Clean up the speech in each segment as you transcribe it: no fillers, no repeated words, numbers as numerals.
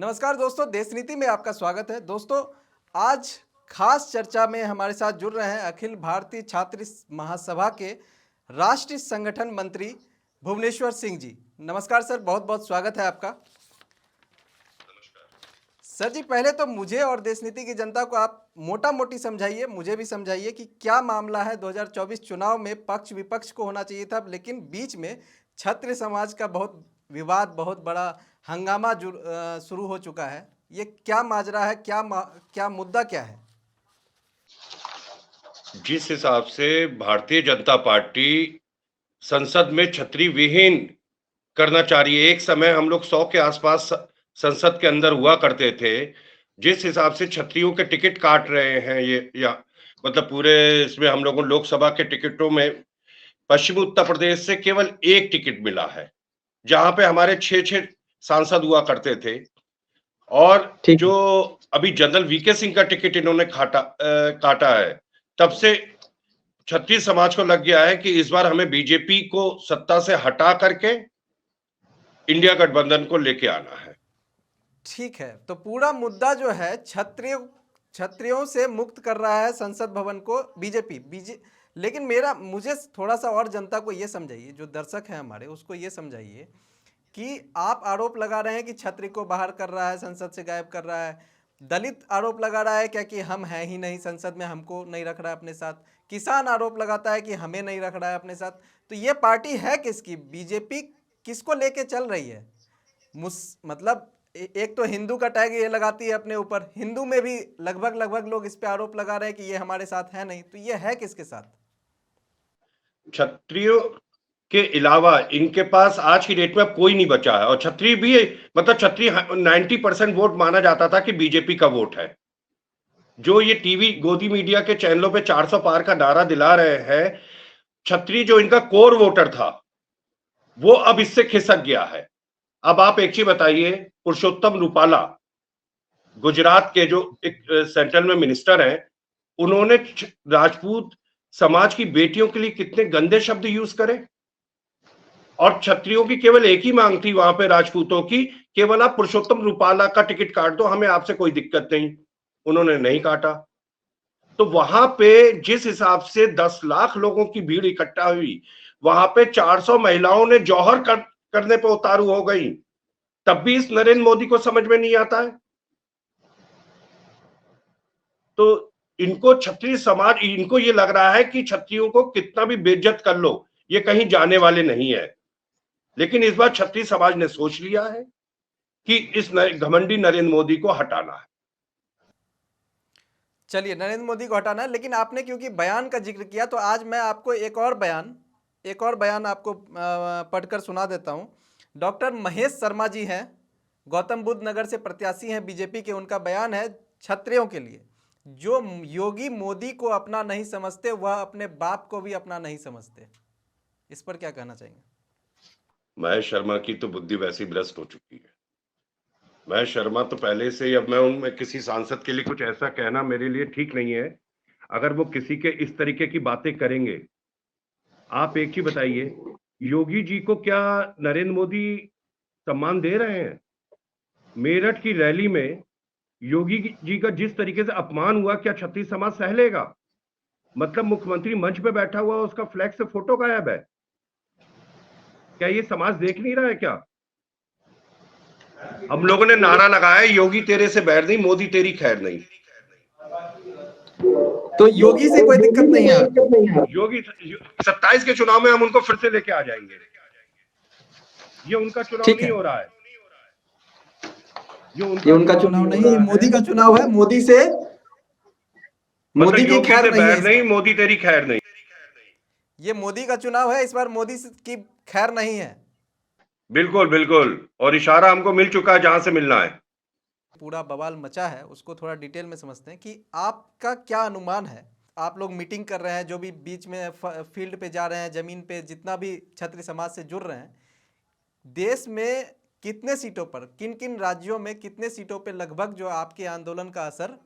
नमस्कार दोस्तों, देश नीति में आपका स्वागत है। दोस्तों, आज खास चर्चा में हमारे साथ जुड़ रहे हैं अखिल भारतीय छात्र महासभा के राष्ट्रीय संगठन मंत्री भुवनेश्वर सिंह जी। नमस्कार सर, बहुत बहुत स्वागत है आपका। सर जी, पहले तो मुझे और देश नीति की जनता को आप मोटा मोटी समझाइए, मुझे भी समझाइए कि क्या मामला है। 2024 चुनाव में पक्ष विपक्ष को होना चाहिए था, लेकिन बीच में क्षत्रिय समाज का बहुत विवाद, बहुत बड़ा हंगामा शुरू हो चुका है। ये क्या माजरा है, क्या मुद्दा क्या है? जिस हिसाब से भारतीय जनता पार्टी संसद में छतरी विहीन करना चाह रही है, एक समय हम लोग 100 के आसपास संसद के अंदर हुआ करते थे। जिस हिसाब से छतरियों के टिकट काट रहे हैं ये, या मतलब पूरे इसमें हम लोगों लोकसभा के टिकटों में पश्चिमी उत्तर प्रदेश से केवल एक टिकट मिला है, जहां पे हमारे 6 सांसद हुआ करते थे। और जो अभी जनरल वीके सिंह का टिकट इन्होंने काटा है, तब से छत्तीस समाज को लग गया है कि इस बार हमें बीजेपी को सत्ता से हटा करके इंडिया गठबंधन को लेके आना है। ठीक है, तो पूरा मुद्दा जो है क्षत्रियों से मुक्त कर रहा है संसद भवन को बीजेपी। लेकिन मुझे थोड़ा सा और जनता को ये समझाइए, जो दर्शक हैं हमारे, उसको ये समझाइए कि आप आरोप लगा रहे हैं कि छत्री को बाहर कर रहा है, संसद से गायब कर रहा है। दलित आरोप लगा रहा है क्या कि हम हैं ही नहीं संसद में, हमको नहीं रख रहा है अपने साथ। किसान आरोप लगाता है कि हमें नहीं रख रहा है अपने साथ। तो ये पार्टी है किसकी? बीजेपी किसको लेके चल रही है? मतलब एक तो हिंदू का टैग ये लगाती है अपने ऊपर, हिंदू में भी लगभग लोग इस पे आरोप लगा रहे हैं कि ये हमारे साथ है नहीं। तो ये है किसके साथ? क्षत्रियों के अलावा इनके पास आज की डेट में अब कोई नहीं बचा है। और क्षत्रिय भी, मतलब क्षत्रिय 90% वोट माना जाता था कि बीजेपी का वोट है। जो ये टीवी गोदी मीडिया के चैनलों पे 400 पार का नारा दिला रहे हैं, क्षत्रिय जो इनका कोर वोटर था वो अब इससे खिसक गया है। अब आप एक चीज बताइए, पुरुषोत्तम रूपाला गुजरात के जो एक सेंट्रल में मिनिस्टर हैं, उन्होंने राजपूत समाज की बेटियों के लिए कितने गंदे शब्द यूज करे। और क्षत्रियों की केवल एक ही मांग थी वहां पे राजपूतों की, केवल आप पुरुषोत्तम रूपाला का टिकट काट दो, हमें आपसे कोई दिक्कत नहीं। उन्होंने नहीं काटा। तो वहां पे जिस हिसाब से 10 लाख लोगों की भीड़ इकट्ठा हुई, वहां पे 400 महिलाओं ने जौहर करने पे उतारू हो गई, तब भी इस नरेंद्र मोदी को समझ में नहीं आता है। तो इनको क्षत्रिय समाज, इनको ये लग रहा है कि क्षत्रियों को कितना भी बेइज्जत कर लो, ये कहीं जाने वाले नहीं है। लेकिन इस बार क्षत्रिय समाज ने सोच लिया है कि इस घमंडी नरेंद्र मोदी को हटाना है। चलिए, नरेंद्र मोदी को हटाना है, लेकिन आपने क्योंकि बयान का जिक्र किया तो आज मैं आपको एक और बयान आपको पढ़कर सुना देता हूं। डॉक्टर महेश शर्मा जी हैं, गौतम बुद्ध नगर से प्रत्याशी हैं बीजेपी के। उनका बयान है क्षत्रियों के लिए, जो योगी मोदी को अपना नहीं समझते वह अपने बाप को भी अपना नहीं समझते। इस पर क्या कहना चाहेंगे? महेश शर्मा की तो बुद्धि वैसी भ्रष्ट हो चुकी है। महेश शर्मा तो पहले से ही, अब मैं उनमें किसी सांसद के लिए कुछ ऐसा कहना मेरे लिए ठीक नहीं है। अगर वो किसी के इस तरीके की बातें करेंगे, आप एक ही बताइए, योगी जी को क्या नरेंद्र मोदी सम्मान दे रहे हैं? मेरठ की रैली में योगी जी का जिस तरीके से अपमान हुआ, क्या छत्तीस समाज सह लेगा? मतलब मुख्यमंत्री मंच पे बैठा हुआ, उसका फ्लैग से फोटो गायब है। क्या ये समाज देख नहीं रहा है क्या? हम लोगों ने नारा लगाया, योगी तेरे से बैर नहीं, मोदी तेरी खैर नहीं। तो योगी से कोई दिक्कत नहीं है? योगी 27 के चुनाव में हम उनको फिर से लेके आ जाएंगे। ये उनका चुनाव नहीं हो रहा है। ये उनका चुनाव नहीं, ये मोदी का चुनाव है। मोदी की खैर नहीं, मोदी तेरी खैर नहीं। ये मोदी का चुनाव है, इस बार मोदी की खैर नहीं है। बिल्कुल बिल्कुल, और इशारा हमको मिल चुका है जहां से मिलना है। पूरा बवाल मचा है, उसको थोड़ा डिटेल में समझते हैं कि आपका क्या अनुमान है। आप लोग मीटिंग कर रहे हैं, जो भी बीच में फील्ड पे जा रहे हैं, जमीन पे जितना भी क्षत्रिय समाज से जुड़ रहे हैं, देश में कितने सीटों पर, किन किन राज्यों में कितने सीटों पे लगभग जो आपके आंदोलन का असर,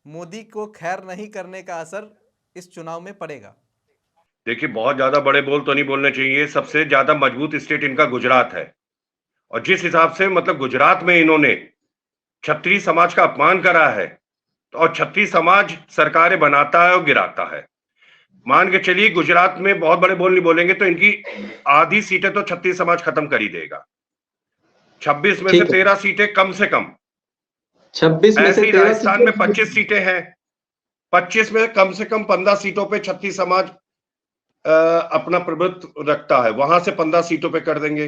मोदी को खैर नहीं करने का असर इस चुनाव में पड़ेगा? देखिए, बहुत ज्यादा बड़े बोल तो नहीं बोलने चाहिए। सबसे ज्यादा मजबूत स्टेट इनका गुजरात है, और जिस हिसाब से मतलब गुजरात में इन्होंने क्षत्रिय समाज का अपमान करा है, और क्षत्रिय समाज सरकारें बनाता है और गिराता है। मान के चलिए गुजरात में बहुत बड़े बोल नहीं बोलेंगे तो इनकी आधी सीटें तो क्षत्रिय समाज खत्म कर ही देगा। 26 में से ठीक है। 13 सीटें कम से कम। 26 में ऐसे से ही 13 राजस्थान में सीटें 25 सीटें हैं। 25 में कम से कम 15 सीटों पे क्षत्रिय समाज अपना प्रभुत्व रखता है, वहां से 15 सीटों पे कर देंगे।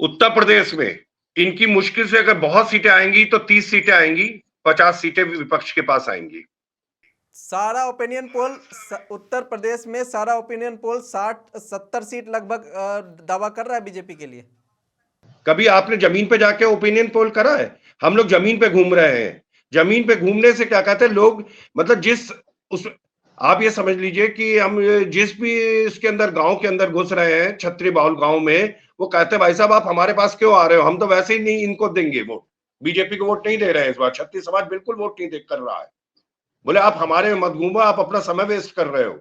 उत्तर प्रदेश में इनकी मुश्किल से अगर बहुत सीटें आएंगी तो 30 सीटें आएंगी, 50 सीटें विपक्ष के पास आएंगी। सारा ओपिनियन पोल उत्तर प्रदेश में सारा ओपिनियन पोल 60-70 सीट लगभग दावा कर रहा है बीजेपी के लिए। कभी आपने जमीन पे जाके ओपिनियन पोल करा है? हम लोग जमीन पे घूम रहे हैं। जमीन पे घूमने से क्या कहते हैं लोग, मतलब आप ये समझ लीजिए कि हम जिस भी इसके अंदर गांव के अंदर घुस रहे हैं, क्षत्रिय बाहुल गांव में, वो कहते हैं भाई साहब आप हमारे पास क्यों आ रहे हो, हम तो वैसे ही नहीं इनको देंगे वोट, बीजेपी को वोट नहीं दे रहे हैं इस बार, क्षत्रिय समाज बिल्कुल वोट नहीं कर रहा है। बोले आप हमारे में मत घूमो, आप अपना समय वेस्ट कर रहे हो।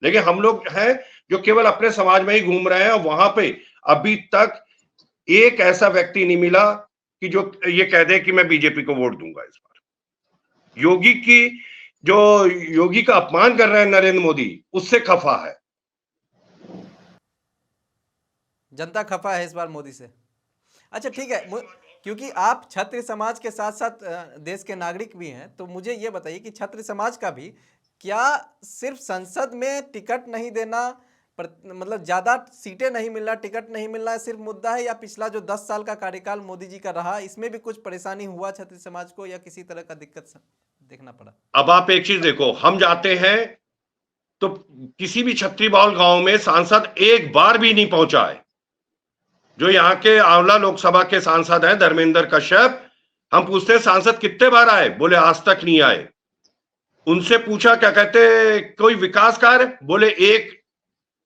लेकिन हम लोग हैं जो केवल अपने समाज में ही घूम रहे हैं, और वहां पे अभी तक एक ऐसा व्यक्ति नहीं मिला कि जो ये कह दे कि मैं बीजेपी को वोट दूंगा इस बार। योगी का अपमान कर रहे हैं नरेंद्र मोदी, उससे खफा है जनता, खफा है इस बार मोदी से। अच्छा ठीक है, क्योंकि आप क्षत्रिय समाज के साथ साथ देश के नागरिक भी हैं, तो मुझे ये बताइए कि क्षत्रिय समाज का भी क्या सिर्फ संसद में टिकट नहीं देना, मतलब ज्यादा सीटें नहीं मिलना, टिकट नहीं मिलना सिर्फ मुद्दा है, या पिछला जो 10 साल का कार्यकाल मोदी जी का रहा इसमें भी कुछ परेशानी हुआ क्षत्रिय समाज को, या किसी तरह का दिक्कत देखना पड़ा? अब आप एक चीज देखो, हम जाते हैं तो किसी भी क्षत्रिय बाहुल गांव में सांसद एक बार भी नहीं पहुंचा है। जो यहाँ के आंवला लोकसभा के सांसद हैं धर्मेंद्र कश्यप, हम पूछते हैं सांसद कितने बार आए, बोले आज तक नहीं आए। उनसे पूछा क्या कहते कोई विकास कार्य, बोले 1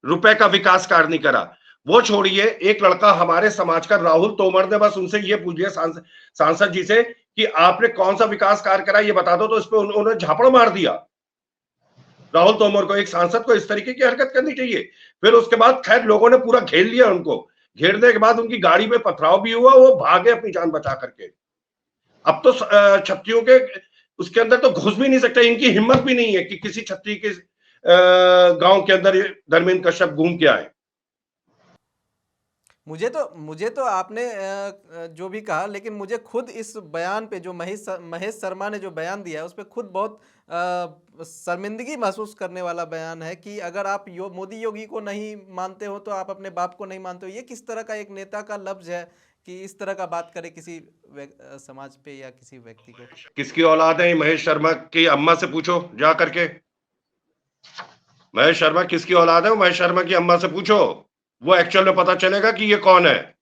रुपए का विकास कार्य नहीं करा। वो छोड़िए, एक लड़का हमारे समाज का राहुल तोमर ने, बस उनसे ये पूछ लिया सांसद जी से कि आपने कौन सा विकास कार्य करा ये बता दो, तो इस पे उन्होंने झापड़ मार दिया। राहुल तोमर को, एक सांसद को इस तरीके की हरकत करनी चाहिए? फिर उसके बाद खैर लोगों ने पूरा घेर लिया उनको, घेरने के बाद उनकी गाड़ी में पथराव भी हुआ, वो भागे अपनी जान बचा करके। अब तो क्षत्रियों के उसके अंदर तो घुस भी नहीं सकते, इनकी हिम्मत भी नहीं है कि किसी क्षत्रिय के गांव के अंदर धर्मेंद्र कश्यप घूम के आए। मुझे तो आपने जो भी कहा, लेकिन मुझे खुद इस बयान पे जो महेश शर्मा ने जो बयान दिया है उस पर खुद बहुत शर्मिंदगी महसूस करने वाला बयान है कि अगर आप मोदी योगी को नहीं मानते हो तो आप अपने बाप को नहीं मानते हो। ये किस तरह का एक नेता का लफ्ज है कि इस तरह का बात करे किसी समाज पे या किसी व्यक्ति को? किसकी औलाद है महेश शर्मा की अम्मा से पूछो जा करके। महेश शर्मा किसकी औलाद है, महेश शर्मा की अम्मा से पूछो, वो एक्चुअल में पता चलेगा कि ये कौन है,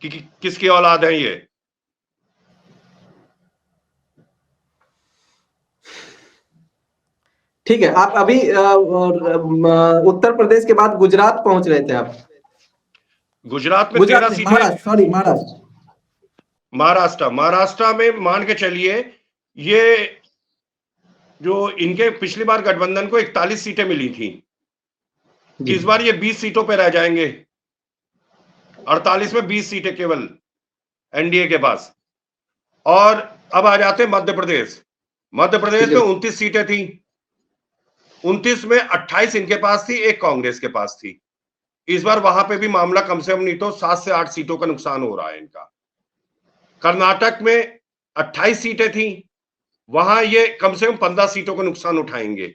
कि किसकी औलाद है ये। ठीक है, आप अभी उत्तर प्रदेश के बाद गुजरात पहुंच रहे थे आप। गुजरात में 13 सीटें, महाराष्ट्र में मान के चलिए ये जो इनके पिछली बार गठबंधन को 41 सीटें मिली थी, इस बार ये 20 सीटों पे रह जाएंगे। 48 में 20 सीटें केवल एनडीए के पास। और अब आ जाते हैं मध्य प्रदेश में 29 सीटें थी, 29 में 28 इनके पास थी, 1 कांग्रेस के पास थी। इस बार वहां पे भी मामला कम से कम नहीं तो 7 से 8 सीटों का नुकसान हो रहा है इनका। कर्नाटक में 28 सीटें थी, वहां ये कम से कम 15 सीटों का नुकसान उठाएंगे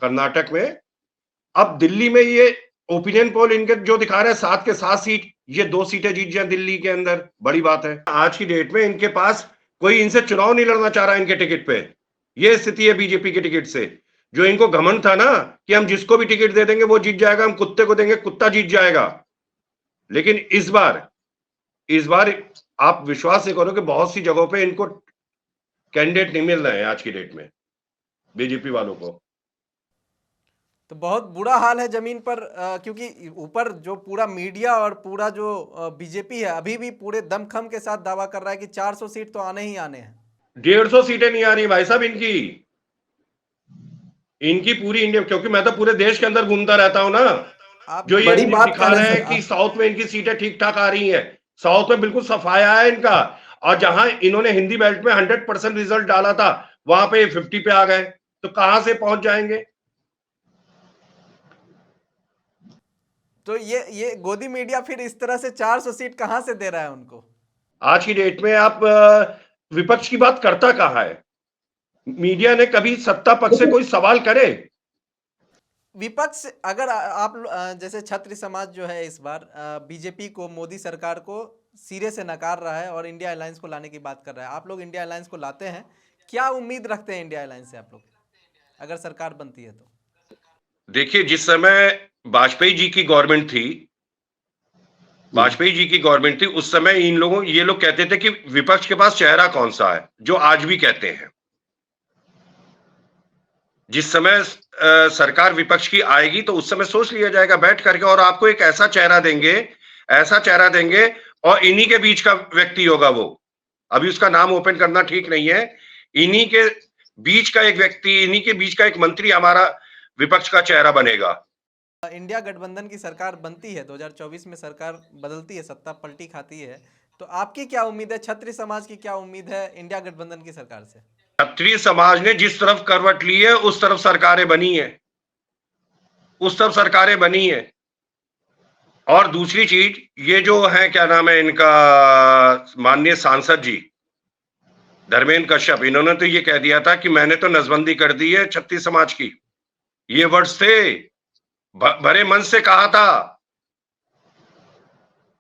कर्नाटक में। अब दिल्ली में ये ओपिनियन पोल इनके जो दिखा रहे हैं 7 के 7 सीट, ये 2 सीटें जीत जाए दिल्ली के अंदर, बड़ी बात है। आज की डेट में इनके पास कोई इनसे चुनाव नहीं लड़ना चाह रहा इनके टिकट पे। ये स्थिति है बीजेपी के टिकट से। जो इनको घमंड था ना कि हम जिसको भी टिकट दे देंगे वो जीत जाएगा, हम कुत्ते को देंगे कुत्ता जीत जाएगा, लेकिन इस बार आप विश्वास नहीं करो कि बहुत सी जगहों पे इनको कैंडिडेट नहीं मिल रहे हैं आज की डेट में बीजेपी वालों को। तो बहुत बुरा हाल है जमीन पर, क्योंकि ऊपर जो पूरा मीडिया और पूरा जो बीजेपी है अभी भी पूरे दमखम के साथ दावा कर रहा है कि 400 सीट तो आने ही आने हैं। 150 सीटें नहीं आ रही भाई साहब इनकी पूरी इंडिया, क्योंकि मैं तो पूरे देश के अंदर घूमता रहता हूं ना। जो ये दिखा रहे हैं कि साउथ में इनकी सीटें ठीक ठाक आ रही हैं, साउथ में बिल्कुल सफाया है इनका। और जहां इन्होंने हिंदी बेल्ट में 100% रिजल्ट डाला था वहां पे 50 पे आ गए, तो कहां से पहुंच जाएंगे? तो ये गोदी मीडिया फिर इस तरह से 400 सीट कहां से दे रहा है उनको? आज की डेट में आप विपक्ष की बात करता कहां है? मीडिया ने कभी सत्ता पक्ष से कोई सवाल करे? विपक्ष अगर आप जैसे छत्र समाज जो है इस बार बीजेपी को, मोदी सरकार को सिरे से नकार रहा है और इंडिया अलायंस को लाने की बात कर रहा है। आप लोग इंडिया अलायंस को लाते हैं, क्या उम्मीद रखते हैं इंडिया अलायंस से आप लोग, अगर सरकार बनती है तो? देखिए, जिस समय वाजपेयी जी की गवर्नमेंट थी, वाजपेयी जी की गवर्नमेंट थी, उस समय ये लोग कहते थे कि विपक्ष के पास चेहरा कौन सा है, जो आज भी कहते हैं। जिस समय सरकार विपक्ष की आएगी तो उस समय सोच लिया जाएगा बैठ करके, और आपको एक ऐसा चेहरा देंगे और इन्हीं के बीच का व्यक्ति होगा वो। अभी उसका नाम ओपन करना ठीक नहीं है। इन्हीं के बीच का एक व्यक्ति, इन्हीं के बीच का एक मंत्री हमारा विपक्ष का चेहरा बनेगा। इंडिया गठबंधन की सरकार बनती है, 2024 में सरकार बदलती है, सत्ता पलटी खाती है, तो आपकी क्या उम्मीद है, क्षत्रिय समाज की क्या उम्मीद है इंडिया गठबंधन की सरकार से? क्षत्रिय समाज ने जिस तरफ करवट ली है उस तरफ सरकारें बनी है, और दूसरी चीज, ये जो है क्या नाम है इनका, माननीय सांसद जी धर्मेंद्र कश्यप, इन्होंने तो ये कह दिया था कि मैंने तो नसबंदी कर दी है क्षत्रिय समाज की। ये वर्ड्स थे, भरे मन से कहा था।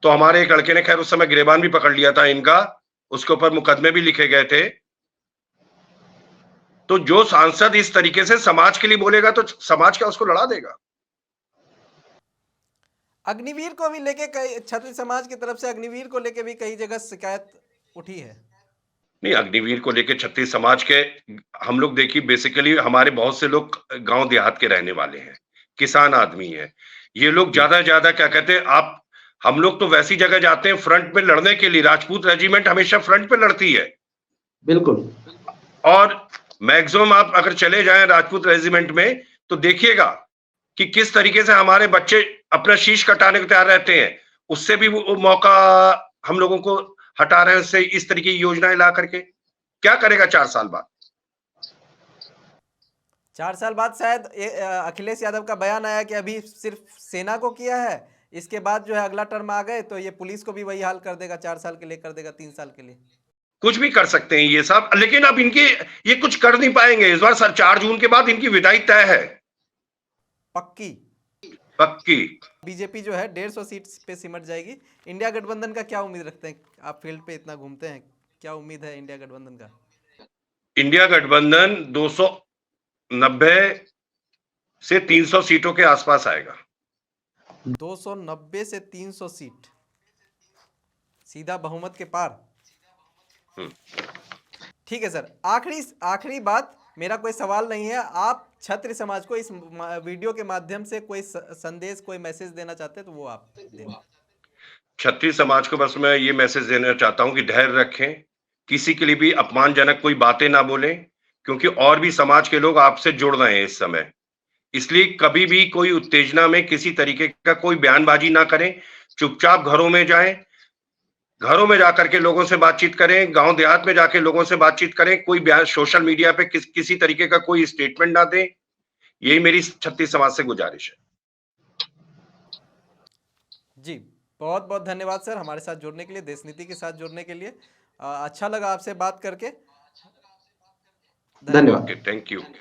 तो हमारे एक लड़के ने खैर उस समय गिरेबान भी पकड़ लिया था इनका, उसके ऊपर मुकदमे भी लिखे गए थे। तो जो सांसद इस तरीके से समाज के लिए बोलेगा तो समाज क्या उसको लड़ा देगा? अग्निवीर को भी लेके कई, क्षत्रिय समाज की तरफ से अग्निवीर को लेके भी कई जगह शिकायत उठी है। नहीं, अग्निवीर को लेके क्षत्रिय समाज के, हम लोग देखिए बेसिकली हमारे बहुत से लोग गांव देहात के रहने वाले हैं, किसान आदमी है। ये लोग ज्यादा ज्यादा क्या कहते हैं, हम लोग तो वैसी जगह जाते हैं फ्रंट पे लड़ने के लिए। राजपूत रेजिमेंट हमेशा फ्रंट पे लड़ती है, बिल्कुल। और मैक्सिमम आप अगर चले जाएं राजपूत रेजिमेंट में तो देखिएगा कि किस तरीके से हमारे बच्चे अपना शीश कटाने को तैयार रहते हैं। उससे भी वो मौका हम लोगों को हटा रहे हैं, उससे इस तरीके की योजनाएं ला करके। क्या करेगा 4 साल बाद? 4 साल बाद शायद अखिलेश यादव का बयान आया कि अभी सिर्फ सेना को किया है, इसके बाद जो है अगला टर्म आ गए तो ये पुलिस को भी वही हाल कर देगा, 4 साल के लिए कर देगा, 3 साल के लिए। कुछ भी कर सकते हैं ये सब, लेकिन अब ये कुछ कर नहीं पाएंगे। इस बार 4 जून के बाद इनकी विदाई तय है, पक्की। बीजेपी जो है 150 सीट पे सिमट जाएगी। इंडिया गठबंधन का क्या उम्मीद रखते हैं? आप फील्ड पे इतना घूमते हैं, क्या उम्मीद है इंडिया गठबंधन का? इंडिया गठबंधन 290 से 300 सीटों के आसपास आएगा। 290 से 300 सीट, सीधा बहुमत के पार। ठीक है सर, आखिरी बात, मेरा कोई सवाल नहीं है। आप क्षत्रिय समाज को इस वीडियो के माध्यम से कोई संदेश, कोई मैसेज देना चाहते हैं तो वो आप दें। क्षत्रिय समाज को बस मैं ये मैसेज देना चाहता हूं कि धैर्य रखें, किसी के लिए भी अपमानजनक कोई बातें ना बोलें, क्योंकि और भी समाज के लोग आपसे जुड़ रहे हैं इस समय। इसलिए कभी भी कोई उत्तेजना में किसी तरीके का कोई बयानबाजी ना करें। चुपचाप घरों में जाएं, घरों में जाकर के लोगों से बातचीत करें, गांव देहात में जाके लोगों से बातचीत करें। कोई बयान सोशल मीडिया पे किसी तरीके का कोई स्टेटमेंट ना दें। यही मेरी क्षत्रिय समाज से गुजारिश है। जी, बहुत बहुत धन्यवाद सर हमारे साथ जुड़ने के लिए, देश नीति के साथ जुड़ने के लिए। अच्छा लगा आपसे बात करके। धन्यवाद। Thank you.